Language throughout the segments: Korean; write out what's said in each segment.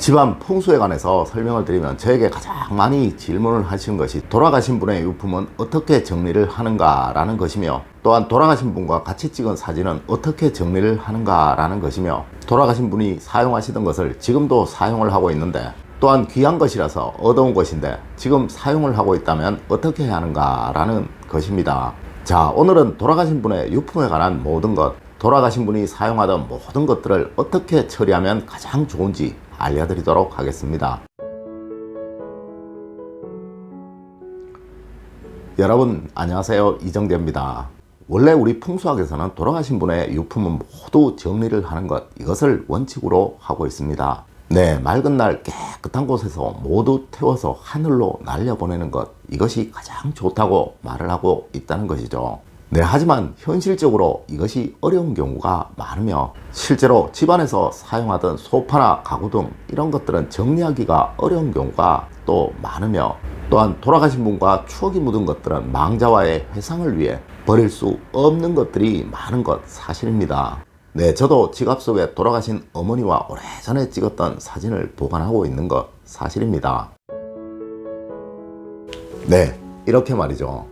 집안 풍수에 관해서 설명을 드리면 저에게 가장 많이 질문을 하시는 것이 돌아가신 분의 유품은 어떻게 정리를 하는가 라는 것이며, 또한 돌아가신 분과 같이 찍은 사진은 어떻게 정리를 하는가 라는 것이며, 돌아가신 분이 사용하시던 것을 지금도 사용을 하고 있는데, 또한 귀한 것이라서 얻어온 것인데 지금 사용을 하고 있다면 어떻게 해야 하는가 라는 것입니다. 자, 오늘은 돌아가신 분의 유품에 관한 모든 것, 돌아가신 분이 사용하던 모든 것들을 어떻게 처리하면 가장 좋은지 알려드리도록 하겠습니다. 여러분 안녕하세요, 이정재입니다. 원래 우리 풍수학에서는 돌아가신 분의 유품은 모두 정리를 하는 것, 이것을 원칙으로 하고 있습니다. 네, 맑은 날 깨끗한 곳에서 모두 태워서 하늘로 날려보내는 것, 이것이 가장 좋다고 말을 하고 있다는 것이죠. 네, 하지만 현실적으로 이것이 어려운 경우가 많으며, 실제로 집안에서 사용하던 소파나 가구 등 이런 것들은 정리하기가 어려운 경우가 또 많으며, 또한 돌아가신 분과 추억이 묻은 것들은 망자와의 회상을 위해 버릴 수 없는 것들이 많은 것 사실입니다. 네, 저도 지갑 속에 돌아가신 어머니와 오래전에 찍었던 사진을 보관하고 있는 것 사실입니다. 네, 이렇게 말이죠.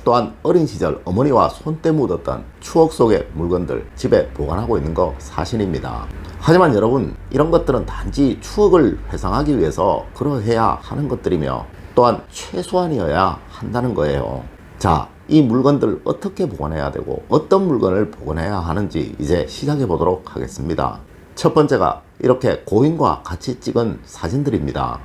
또한 어린 시절 어머니와 손때 묻었던 추억 속의 물건들 집에 보관하고 있는 거 사실입니다. 하지만 여러분, 이런 것들은 단지 추억을 회상하기 위해서 그러해야 하는 것들이며, 또한 최소한이어야 한다는 거예요. 자, 이 물건들 어떻게 보관해야 되고 어떤 물건을 보관해야 하는지 이제 시작해 보도록 하겠습니다. 첫 번째가 이렇게 고인과 같이 찍은 사진들입니다.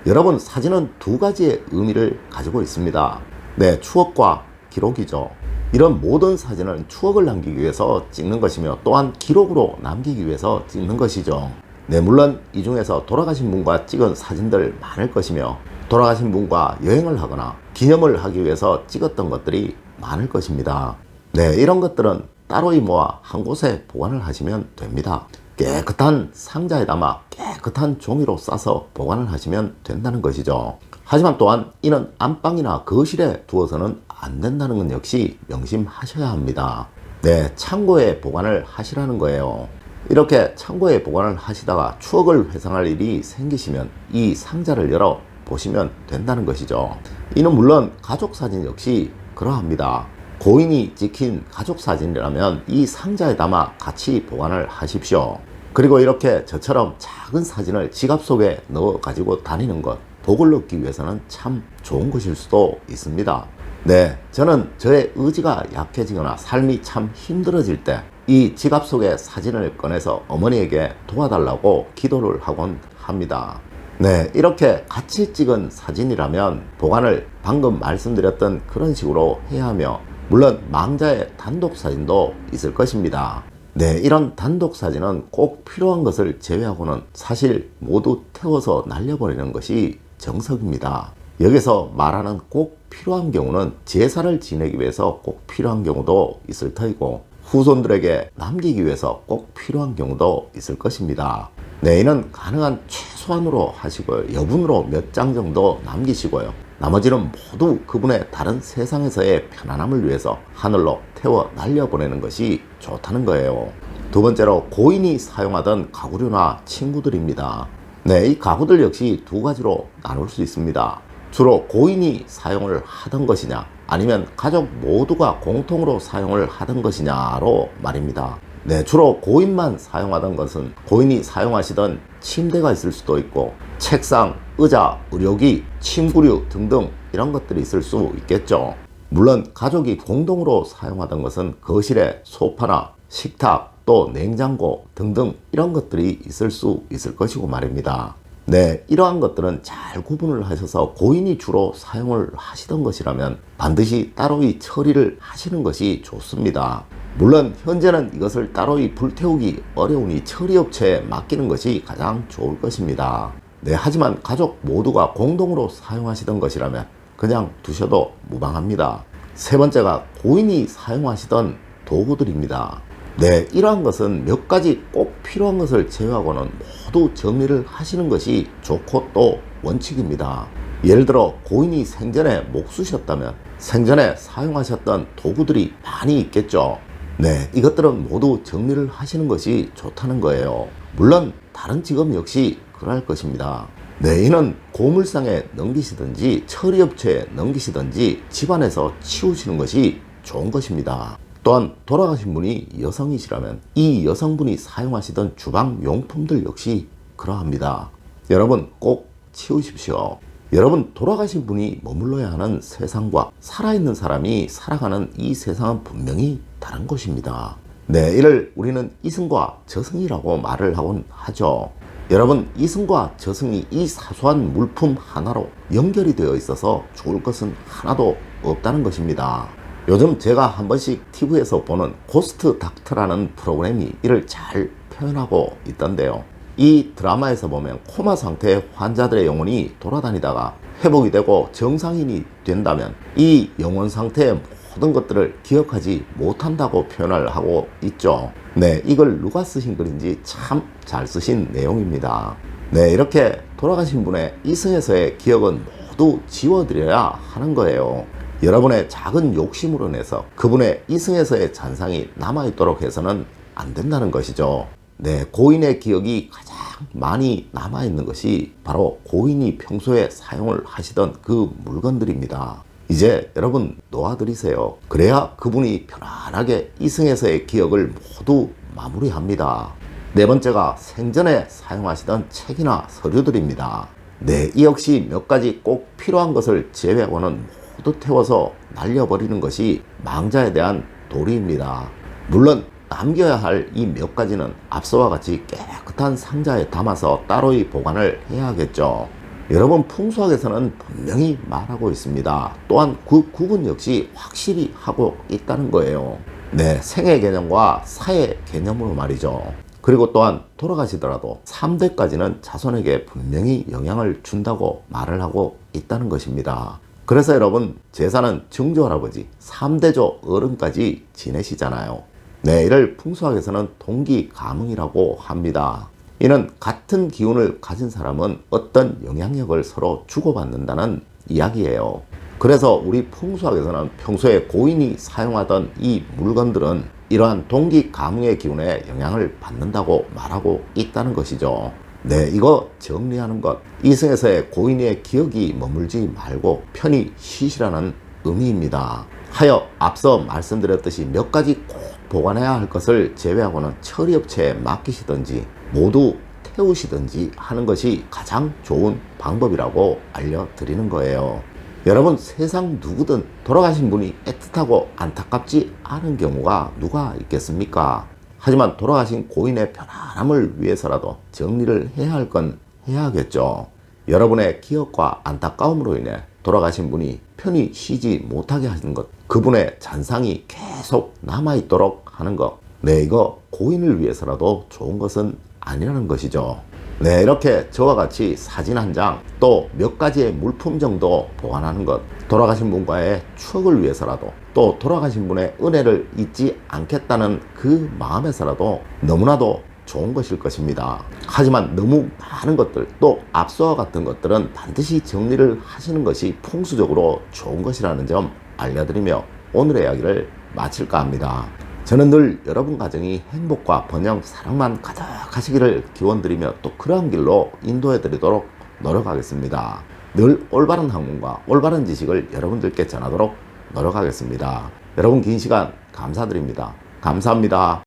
여러분, 사진은 두 가지의 의미를 가지고 있습니다. 네, 추억과 기록이죠. 이런 모든 사진은 추억을 남기기 위해서 찍는 것이며, 또한 기록으로 남기기 위해서 찍는 것이죠. 네, 물론 이 중에서 돌아가신 분과 찍은 사진들 많을 것이며, 돌아가신 분과 여행을 하거나 기념을 하기 위해서 찍었던 것들이 많을 것입니다. 네, 이런 것들은 따로이 모아 한 곳에 보관을 하시면 됩니다. 깨끗한 상자에 담아 깨끗한 종이로 싸서 보관을 하시면 된다는 것이죠. 하지만 또한 이는 안방이나 거실에 두어서는 안 된다는 건 역시 명심하셔야 합니다. 네, 창고에 보관을 하시라는 거예요. 이렇게 창고에 보관을 하시다가 추억을 회상할 일이 생기시면 이 상자를 열어 보시면 된다는 것이죠. 이는 물론 가족 사진 역시 그러합니다. 고인이 찍힌 가족 사진이라면 이 상자에 담아 같이 보관을 하십시오. 그리고 이렇게 저처럼 작은 사진을 지갑 속에 넣어 가지고 다니는 것, 복을 얻기 위해서는 참 좋은 것일 수도 있습니다. 네, 저는 저의 의지가 약해지거나 삶이 참 힘들어질 때 이 지갑 속의 사진을 꺼내서 어머니에게 도와달라고 기도를 하곤 합니다. 네, 이렇게 같이 찍은 사진이라면 보관을 방금 말씀드렸던 그런 식으로 해야 하며, 물론 망자의 단독 사진도 있을 것입니다. 네, 이런 단독 사진은 꼭 필요한 것을 제외하고는 사실 모두 태워서 날려버리는 것이 정석입니다. 여기서 말하는 꼭 필요한 경우는 제사를 지내기 위해서 꼭 필요한 경우도 있을 터이고, 후손들에게 남기기 위해서 꼭 필요한 경우도 있을 것입니다. 네, 이는 가능한 최소한으로 하시고요. 여분으로 몇 장 정도 남기시고요. 나머지는 모두 그분의 다른 세상에서의 편안함을 위해서 하늘로 태워 날려보내는 것이 좋다는 거예요. 두 번째로 고인이 사용하던 가구류나 친구들입니다. 네, 이 가구들 역시 두 가지로 나눌 수 있습니다. 주로 고인이 사용을 하던 것이냐, 아니면 가족 모두가 공통으로 사용을 하던 것이냐로 말입니다. 네, 주로 고인만 사용하던 것은 고인이 사용하시던 침대가 있을 수도 있고, 책상, 의자, 의료기, 침구류 등등 이런 것들이 있을 수 있겠죠. 물론 가족이 공동으로 사용하던 것은 거실에 소파나 식탁, 또 냉장고 등등 이런 것들이 있을 수 있을 것이고 말입니다. 네, 이러한 것들은 잘 구분을 하셔서 고인이 주로 사용을 하시던 것이라면 반드시 따로이 처리를 하시는 것이 좋습니다. 물론 현재는 이것을 따로이 불태우기 어려우니 처리업체에 맡기는 것이 가장 좋을 것입니다. 네, 하지만 가족 모두가 공동으로 사용하시던 것이라면 그냥 두셔도 무방합니다. 세 번째가 고인이 사용하시던 도구들입니다. 네, 이러한 것은 몇 가지 꼭 필요한 것을 제외하고는 모두 정리를 하시는 것이 좋고 또 원칙입니다. 예를 들어 고인이 생전에 목 쑤셨다면 생전에 사용하셨던 도구들이 많이 있겠죠. 네, 이것들은 모두 정리를 하시는 것이 좋다는 거예요. 물론 다른 직업 역시 그럴 것입니다. 네, 이는 고물상에 넘기시든지 처리업체에 넘기시든지 집안에서 치우시는 것이 좋은 것입니다. 또한 돌아가신 분이 여성이시라면 이 여성분이 사용하시던 주방 용품들 역시 그러합니다. 여러분 꼭 치우십시오. 여러분, 돌아가신 분이 머물러야 하는 세상과 살아있는 사람이 살아가는 이 세상은 분명히 다른 곳입니다. 네, 이를 우리는 이승과 저승이라고 말을 하곤 하죠. 여러분, 이승과 저승이 이 사소한 물품 하나로 연결이 되어 있어서 좋을 것은 하나도 없다는 것입니다. 요즘 제가 한 번씩 TV에서 보는 고스트 닥터라는 프로그램이 이를 잘 표현하고 있던데요. 이 드라마에서 보면 코마 상태의 환자들의 영혼이 돌아다니다가 회복이 되고 정상인이 된다면 이 영혼 상태의 모든 것들을 기억하지 못한다고 표현을 하고 있죠. 네, 이걸 누가 쓰신 글인지 참 잘 쓰신 내용입니다. 네, 이렇게 돌아가신 분의 이승에서의 기억은 모두 지워드려야 하는 거예요. 여러분의 작은 욕심으로 인해서 그분의 이승에서의 잔상이 남아있도록 해서는 안 된다는 것이죠. 네, 고인의 기억이 가장 많이 남아있는 것이 바로 고인이 평소에 사용을 하시던 그 물건들입니다. 이제 여러분 놓아드리세요. 그래야 그분이 편안하게 이승에서의 기억을 모두 마무리합니다. 네 번째가 생전에 사용하시던 책이나 서류들입니다. 네, 이 역시 몇 가지 꼭 필요한 것을 제외하고는 모두 태워서 날려버리는 것이 망자에 대한 도리입니다. 물론 남겨야 할 이 몇 가지는 앞서와 같이 깨끗한 상자에 담아서 따로이 보관을 해야겠죠. 여러분, 풍수학에서는 분명히 말하고 있습니다. 또한 그 구분 역시 확실히 하고 있다는 거예요. 네, 생애 개념과 사회 개념으로 말이죠. 그리고 또한 돌아가시더라도 3대까지는 자손에게 분명히 영향을 준다고 말을 하고 있다는 것입니다. 그래서 여러분, 제사는 증조할아버지 3대조 어른까지 지내시잖아요. 네, 이를 풍수학에서는 동기감흥이라고 합니다. 이는 같은 기운을 가진 사람은 어떤 영향력을 서로 주고받는다는 이야기예요. 그래서 우리 풍수학에서는 평소에 고인이 사용하던 이 물건들은 이러한 동기감흥의 기운에 영향을 받는다고 말하고 있다는 것이죠. 네, 이거 정리하는 것, 이승에서의 고인의 기억이 머물지 말고 편히 쉬시라는 의미입니다. 하여 앞서 말씀드렸듯이 몇 가지 꼭 보관해야 할 것을 제외하고는 처리업체에 맡기시든지 모두 태우시든지 하는 것이 가장 좋은 방법이라고 알려드리는 거예요. 여러분, 세상 누구든 돌아가신 분이 애틋하고 안타깝지 않은 경우가 누가 있겠습니까? 하지만 돌아가신 고인의 편안함을 위해서라도 정리를 해야 할 건 해야겠죠. 여러분의 기억과 안타까움으로 인해 돌아가신 분이 편히 쉬지 못하게 하시는 것, 그분의 잔상이 계속 남아있도록 하는 것, 네, 이거 고인을 위해서라도 좋은 것은 아니라는 것이죠. 네, 이렇게 저와 같이 사진 한 장, 또 몇 가지의 물품 정도 보관하는 것, 돌아가신 분과의 추억을 위해서라도, 또 돌아가신 분의 은혜를 잊지 않겠다는 그 마음에서라도 너무나도 좋은 것일 것입니다. 하지만 너무 많은 것들, 또 앞서와 같은 것들은 반드시 정리를 하시는 것이 풍수적으로 좋은 것이라는 점 알려드리며 오늘의 이야기를 마칠까 합니다. 저는 늘 여러분 가정이 행복과 번영, 사랑만 가득하시기를 기원드리며 또 그러한 길로 인도해 드리도록 노력하겠습니다. 늘 올바른 학문과 올바른 지식을 여러분들께 전하도록 노력하겠습니다. 여러분, 긴 시간 감사드립니다. 감사합니다.